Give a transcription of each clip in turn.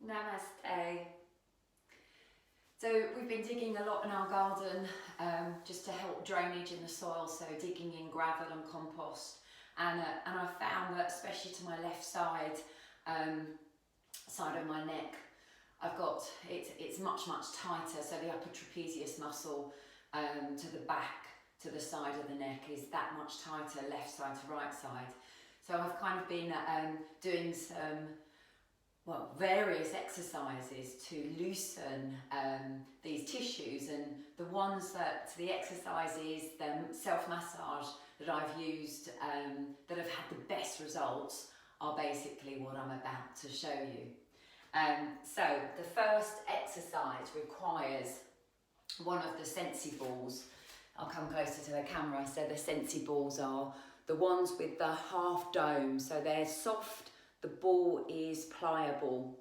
Namaste. So we've been digging a lot in our garden just to help drainage in the soil, so digging in gravel and compost, and I found that especially to my left side of my neck, I've got it's much tighter, so the upper trapezius muscle to the back, to the side of the neck is that much tighter, left side to right side. So I've kind of been doing some various exercises to loosen these tissues, and the exercises, the self-massage that I've used that have had the best results are basically what I'm about to show you. So the first exercise requires one of the sensy balls. I'll come closer to the camera. So the sensy balls are the ones with the half dome, so they're soft. The ball is pliable.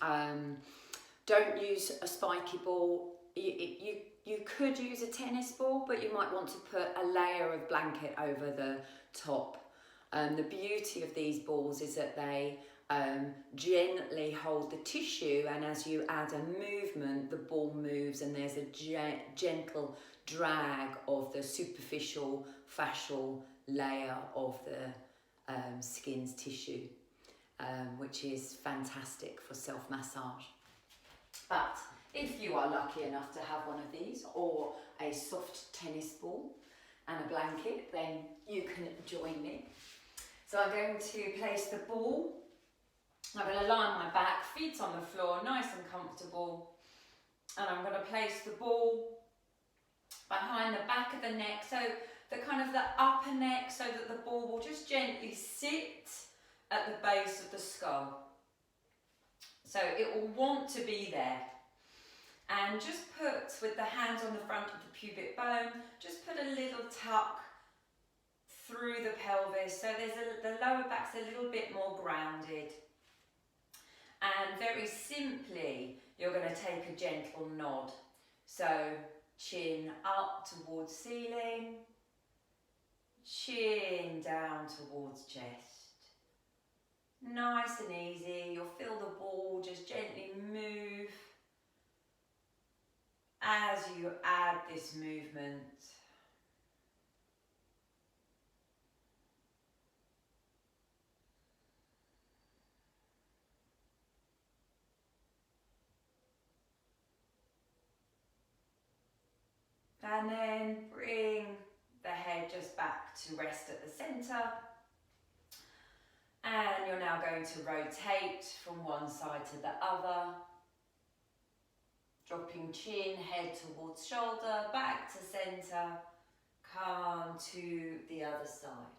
Don't use a spiky ball. You could use a tennis ball, but you might want to put a layer of blanket over the top. The beauty of these balls is that they gently hold the tissue, and as you add a movement, the ball moves, and there's a gentle drag of the superficial fascial layer of the skin's tissue. Which is fantastic for self-massage. But if you are lucky enough to have one of these, or a soft tennis ball and a blanket, then you can join me. So I'm going to place the ball. I'm going to lie on my back, feet on the floor, nice and comfortable. And I'm going to place the ball behind the back of the neck, so the kind of the upper neck, so that the ball will just gently sit at the base of the skull. So it will want to be there. And just put, with the hands on the front of the pubic bone, just put a little tuck through the pelvis, so the lower back's a little bit more grounded. And very simply, you're going to take a gentle nod. So chin up towards ceiling, chin down towards chest. Nice and easy. You'll feel the ball just gently move as you add this movement. And then bring the head just back to rest at the centre. And you're now going to rotate from one side to the other. Dropping chin, head towards shoulder, back to centre, come to the other side.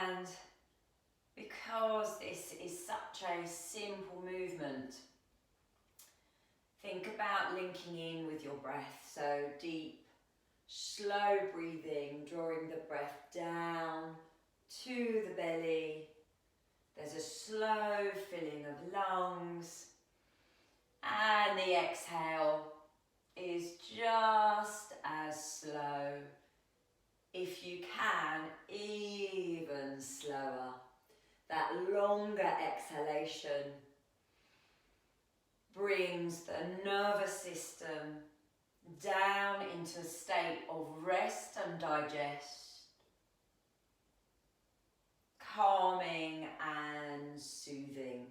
And because this is such a simple movement, think about linking in with your breath. So deep, slow breathing, drawing the breath down to the belly. There's a slow filling of lungs, and the exhale is just as slow. If you can, even slower. That longer exhalation brings the nervous system down into a state of rest and digest, calming and soothing.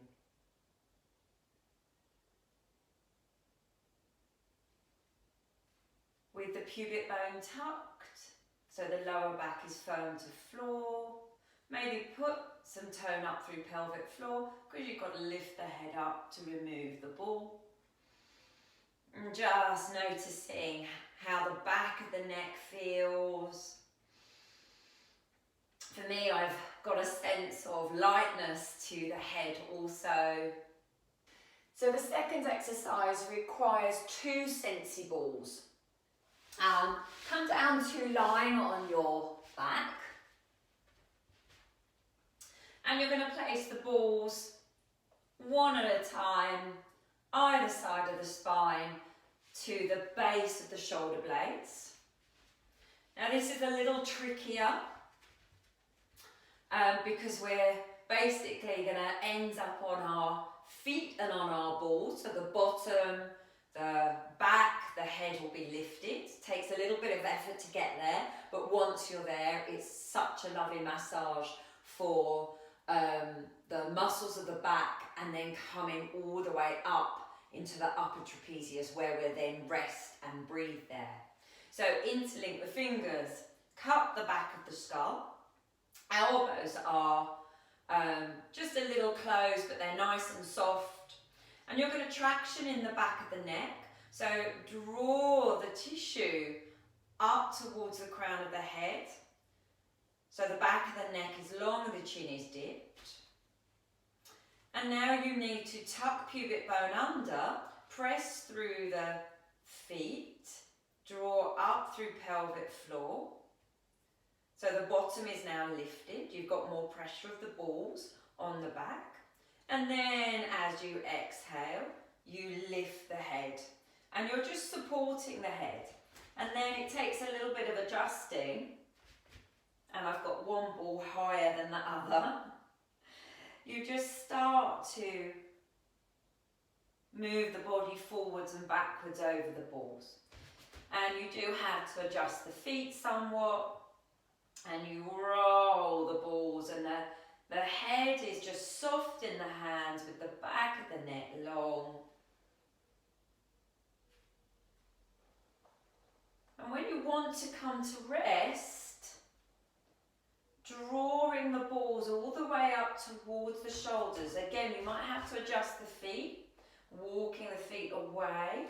With the pubic bone tucked, so the lower back is firm to floor. Maybe put some tone up through pelvic floor, because you've got to lift the head up to remove the ball. And just noticing how the back of the neck feels. For me, I've got a sense of lightness to the head also. So the second exercise requires two sensy balls. Come down to lying on your back. And you're going to place the balls one at a time, either side of the spine, to the base of the shoulder blades. Now this is a little trickier because we're basically going to end up on our feet and on our balls. So the bottom, the back, the head will be lifted. It takes a little bit of effort to get there, but once you're there, it's such a lovely massage for the muscles of the back, and then coming all the way up into the upper trapezius, where we'll then rest and breathe there. So interlink the fingers, cup the back of the skull. Elbows are just a little closed, but they're nice and soft. And you're going to traction in the back of the neck. So draw the tissue up towards the crown of the head. So the back of the neck is long and the chin is dipped. And now you need to tuck pubic bone under, press through the feet, draw up through pelvic floor. So the bottom is now lifted. You've got more pressure of the balls on the back. And then as you exhale, you lift the head. And you're just supporting the head. And then it takes a little bit of adjusting. And I've got one ball higher than the other. You just start to move the body forwards and backwards over the balls. And you do have to adjust the feet somewhat. And you roll the balls, and the head is just soft in the hands with the back of the neck long. And when you want to come to rest, drawing the balls all the way up towards the shoulders. Again, you might have to adjust the feet, walking the feet away,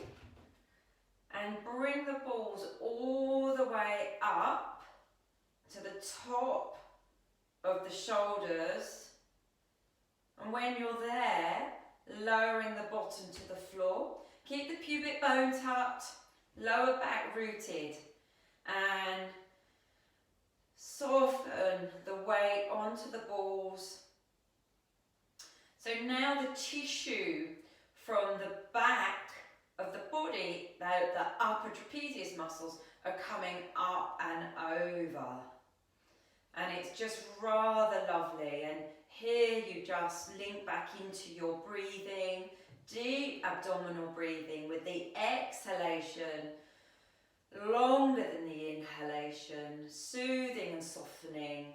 and bring the balls all the way up to the top of the shoulders. And when you're there, lowering the bottom to the floor. Keep the pubic bone tucked, lower back rooted, and soften the weight onto the balls. So now the tissue from the back of the body, the upper trapezius muscles, are coming up and over. And it's just rather lovely. And here you just link back into your breathing, deep abdominal breathing with the exhalation longer than the inhalation, soothing and softening.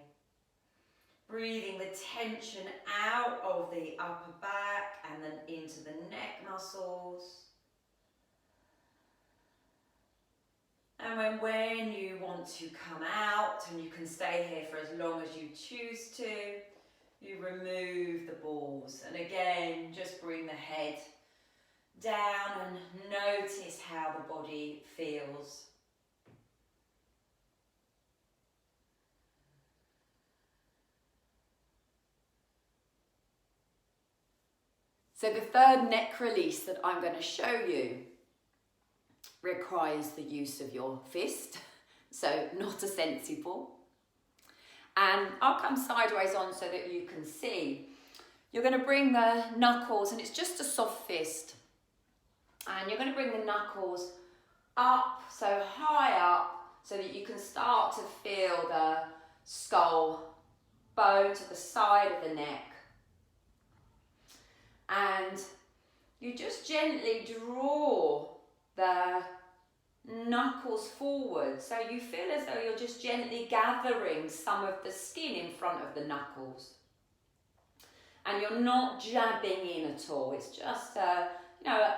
Breathing the tension out of the upper back and then into the neck muscles. And when you want to come out, and you can stay here for as long as you choose to, you remove the balls. And again, just bring the head down and notice how the body feels. So the third neck release that I'm going to show you requires the use of your fist, so not a sensy ball. And I'll come sideways on so that you can see. You're going to bring the knuckles, and it's just a soft fist. And you're going to bring the knuckles up, so high up, so that you can start to feel the skull bone to the side of the neck. And you just gently draw the knuckles forward, so you feel as though you're just gently gathering some of the skin in front of the knuckles. And you're not jabbing in at all. It's just a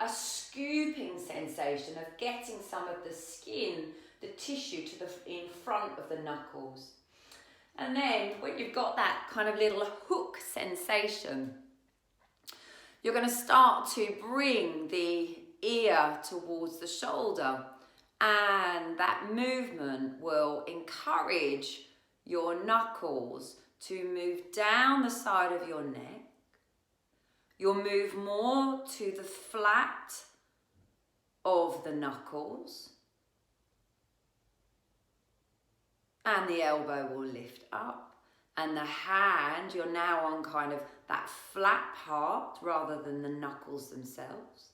scooping sensation of getting some of the skin, the tissue in front of the knuckles. And then when you've got that kind of little hook sensation, you're going to start to bring the ear towards the shoulder, and that movement will encourage your knuckles to move down the side of your neck. You'll move more to the flat of the knuckles, and the elbow will lift up, and the hand, you're now on kind of that flat part rather than the knuckles themselves.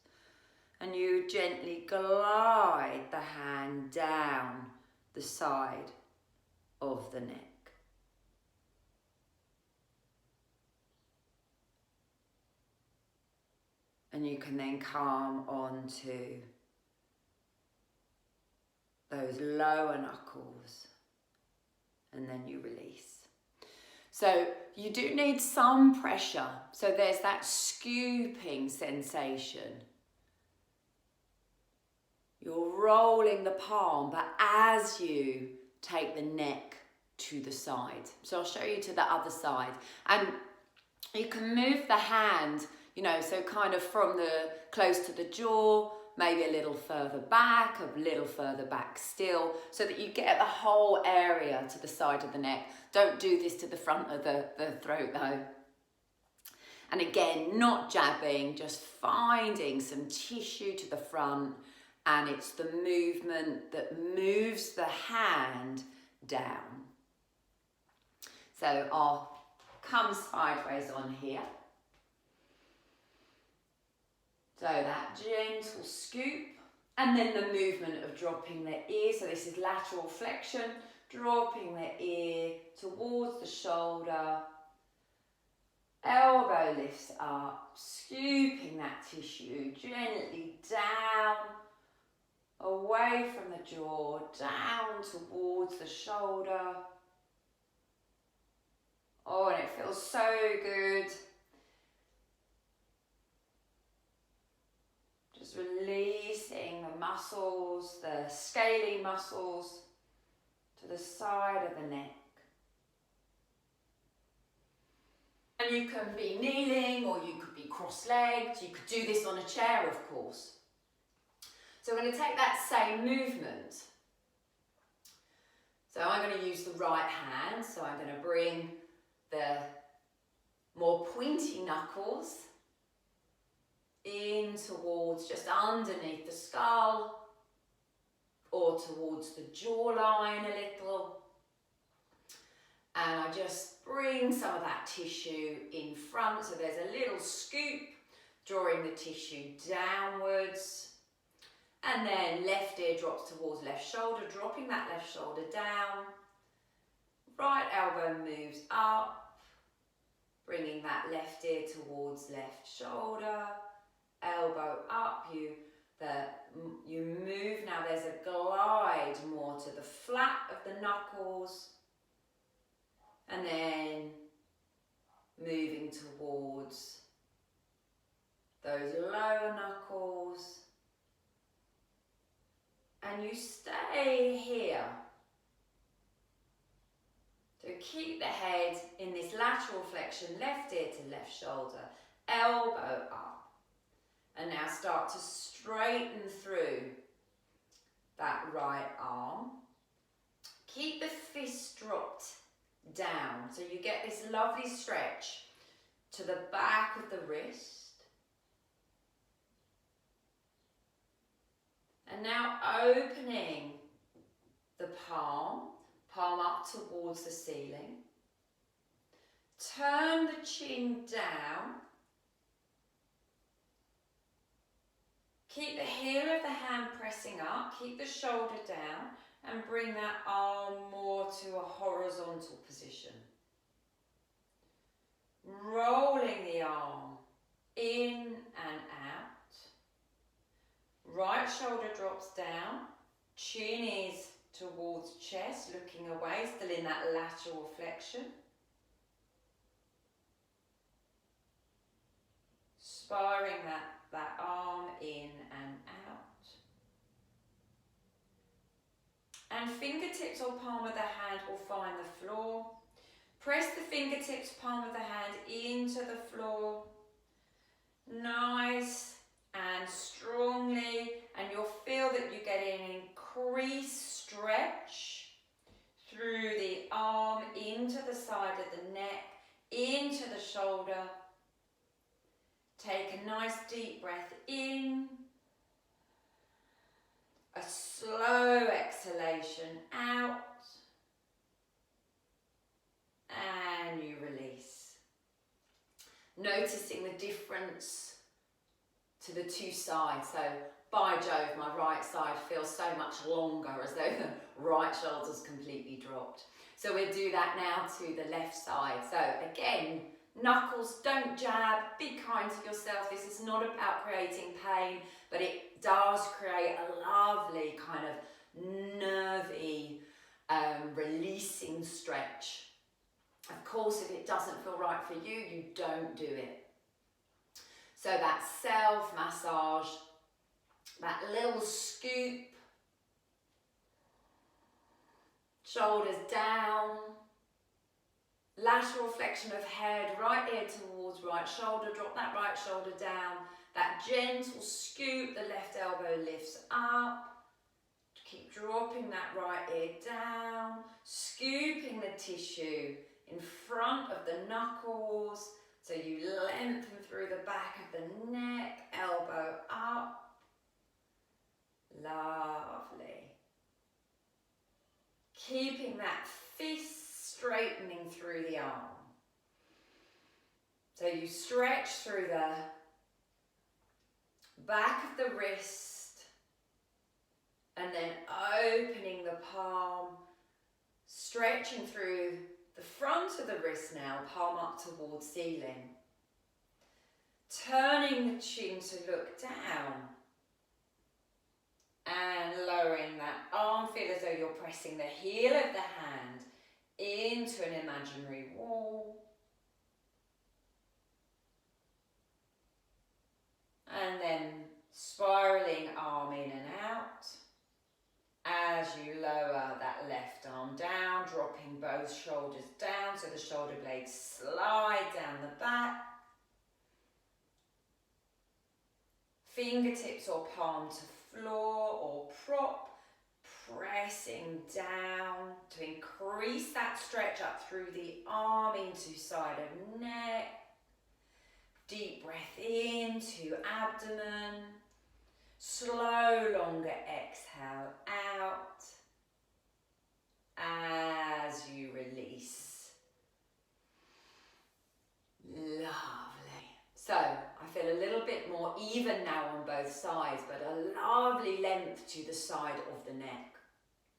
And you gently glide the hand down the side of the neck. And you can then come on to those lower knuckles, and then you release. So you do need some pressure. So there's that scooping sensation. You're rolling the palm, but as you take the neck to the side. So I'll show you to the other side. And you can move the hand, you know, so kind of from the close to the jaw, maybe a little further back, a little further back still, so that you get the whole area to the side of the neck. Don't do this to the front of the throat though. And again, not jabbing, just finding some tissue to the front, and it's the movement that moves the hand down. So I'll come sideways on here. So that gentle scoop, and then the movement of dropping the ear. So this is lateral flexion, dropping the ear towards the shoulder. Elbow lifts up, scooping that tissue gently down, away from the jaw, down towards the shoulder. Oh, and it feels so good. Just releasing the muscles, the scaly muscles to the side of the neck. And you can be kneeling or you could be cross-legged. You could do this on a chair, of course. So we're going to take that same movement. So I'm going to use the right hand. So I'm going to bring the more pointy knuckles in towards just underneath the skull or towards the jawline a little. And I just bring some of that tissue in front. So there's a little scoop, drawing the tissue downwards. And then left ear drops towards left shoulder, dropping that left shoulder down. Right elbow moves up, bringing that left ear towards left shoulder. Elbow up, you move. Now there's a glide more to the flat of the knuckles. And then moving towards those lower knuckles. And you stay here. So keep the head in this lateral flexion, left ear to left shoulder, elbow up. And now start to straighten through that right arm. Keep the fist dropped down, so you get this lovely stretch to the back of the wrist. And now opening the palm up towards the ceiling. Turn the chin down. Keep the heel of the hand pressing up, keep the shoulder down, and bring that arm more to a horizontal position. Rolling the arm in and out. Right shoulder drops down, chin is towards chest, looking away, still in that lateral flexion. Spiraling that arm in and out. And fingertips or palm of the hand will find the floor. Press the fingertips, palm of the hand into the floor. Nice and strongly, and you'll feel that you get an increased stretch through the arm, into the side of the neck, into the shoulder. Take a nice deep breath in, a slow exhalation out, and you release. Noticing the difference to the two sides. So by Jove, my right side feels so much longer, as though the right shoulder's completely dropped. So we'll do that now to the left side. So again, Knuckles, don't jab, be kind to yourself. This is not about creating pain, but it does create a lovely kind of nervy, releasing stretch. Of course, if it doesn't feel right for you, you don't do it. So that self-massage, that little scoop, shoulders down, lateral flexion of head, right ear towards right shoulder, drop that right shoulder down, that gentle scoop, the left elbow lifts up, keep dropping that right ear down, scooping the tissue in front of the knuckles, so you lengthen through the back of the neck, elbow up, lovely. Keeping that fist straightening through the arm. So you stretch through the back of the wrist and then opening the palm, stretching through the front of the wrist now, palm up towards ceiling. Turning the chin to look down and lowering that arm, feel as though you're pressing the heel of the hand into an imaginary wall. And then spiraling arm in and out. As you lower that left arm down, dropping both shoulders down so the shoulder blades slide down the back. Fingertips or palm to floor or prop, pressing down to increase that stretch up through the arm into side of neck. Deep breath into abdomen. Slow, longer exhale out as you release. Lovely. So, I feel a little bit more even now on both sides, but a lovely length to the side of the neck.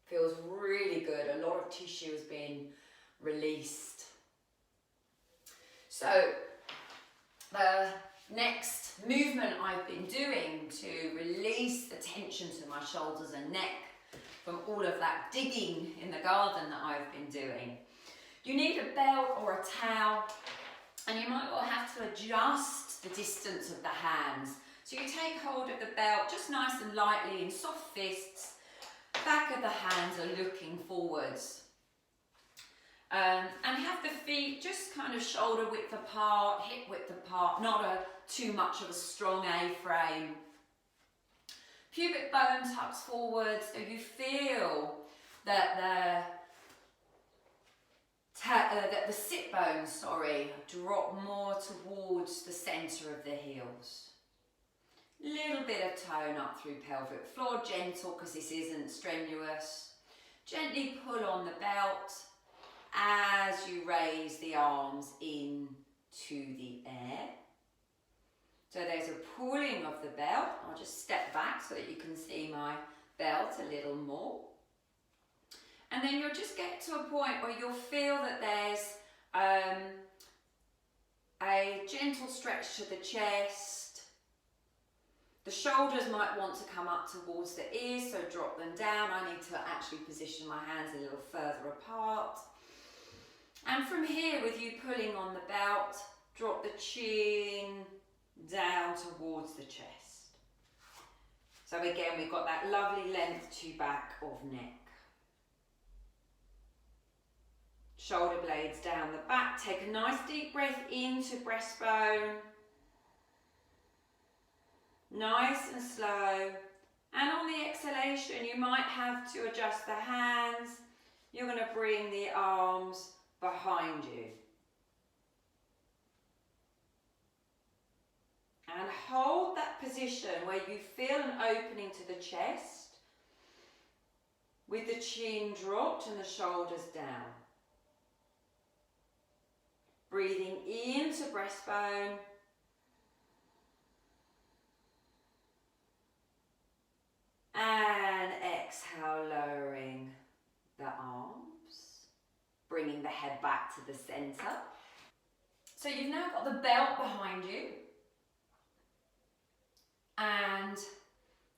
Feels really good. A lot of tissue has been released. So, the next movement I've been doing to release the tension to my shoulders and neck from all of that digging in the garden that I've been doing. You need a belt or a towel, and you might well have to adjust the distance of the hands. So you take hold of the belt just nice and lightly in soft fists, back of the hands are looking forwards. And have the feet just kind of shoulder width apart, hip width apart, not too much of a strong A-frame. Pubic bone tucks forward, so you feel that the sit bones, drop more towards the centre of the heels. Little bit of tone up through pelvic floor, gentle because this isn't strenuous. Gently pull on the belt as you raise the arms into the air. So there's a pulling of the belt. I'll just step back so that you can see my belt a little more. And then you'll just get to a point where you'll feel that there's a gentle stretch to the chest. The shoulders might want to come up towards the ears, so drop them down. I need to actually position my hands a little further apart. And from here, with you pulling on the belt, drop the chin down towards the chest. So again, we've got that lovely length to back of neck. Shoulder blades down the back. Take a nice deep breath into breastbone. Nice and slow. And on the exhalation, you might have to adjust the hands. You're going to bring the arms behind you. And hold that position where you feel an opening to the chest with the chin dropped and the shoulders down. Breathing into breastbone. And exhale, lowering the arms. Bringing the head back to the center. So you've now got the belt behind you and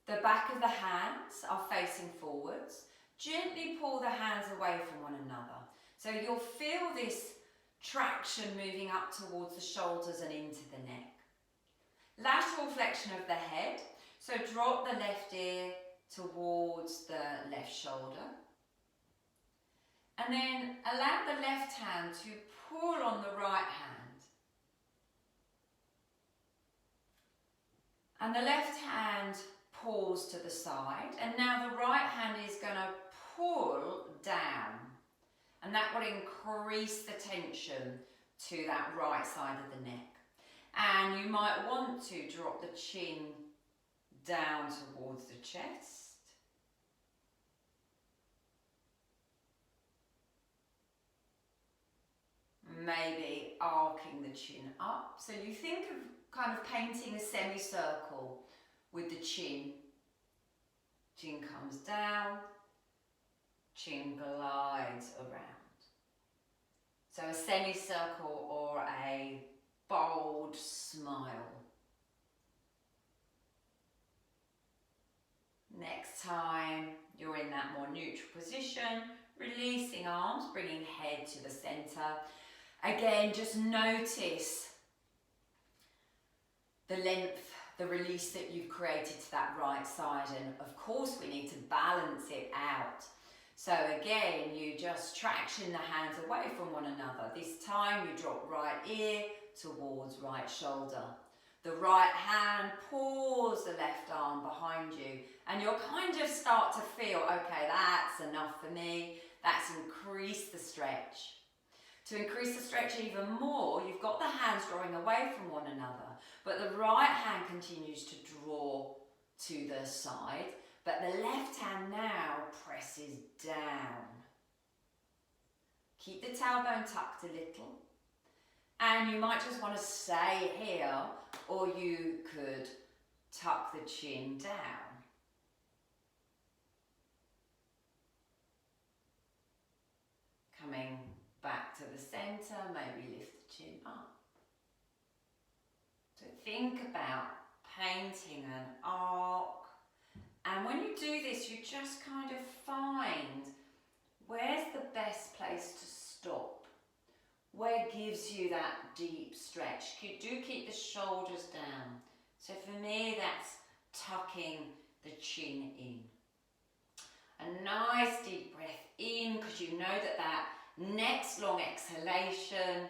the back of the hands are facing forwards. Gently pull the hands away from one another. So you'll feel this traction moving up towards the shoulders and into the neck. Lateral flexion of the head. So drop the left ear towards the left shoulder. And then allow the left hand to pull on the right hand. And the left hand pulls to the side. And now the right hand is going to pull down. And that will increase the tension to that right side of the neck. And you might want to drop the chin down towards the chest. Maybe arcing the chin up. So you think of kind of painting a semicircle with the chin. Chin comes down, chin glides around. So a semicircle or a bold smile. Next time you're in that more neutral position, releasing arms, bringing head to the center. Again, just notice the length, the release that you've created to that right side, and of course we need to balance it out. So again, you just traction the hands away from one another. This time you drop right ear towards right shoulder. The right hand pulls the left arm behind you, and you'll kind of start to feel, okay, that's enough for me. That's increased the stretch. To increase the stretch even more, you've got the hands drawing away from one another, but the right hand continues to draw to the side, but the left hand now presses down. Keep the tailbone tucked a little, and you might just want to stay here, or you could tuck the chin down. Coming back to the center, maybe lift the chin up. So think about painting an arc. And when you do this, you just kind of find where's the best place to stop? Where gives you that deep stretch? You do keep the shoulders down. So for me, that's tucking the chin in. A nice deep breath in, because you know that next long exhalation,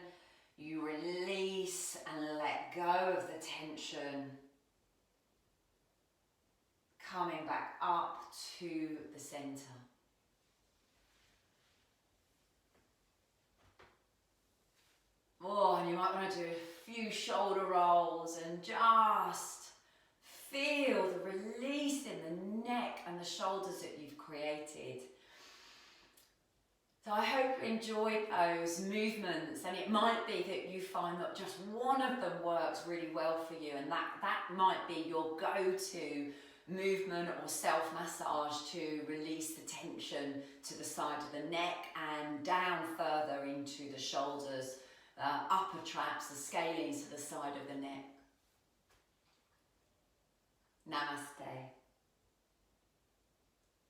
you release and let go of the tension. Coming back up to the center. Oh, and you might want to do a few shoulder rolls and just feel the release in the neck and the shoulders that you've created. So I hope you enjoyed those movements, and it might be that you find that just one of them works really well for you, and that might be your go-to movement or self-massage to release the tension to the side of the neck and down further into the shoulders, upper traps, the scalenes to the side of the neck. Namaste.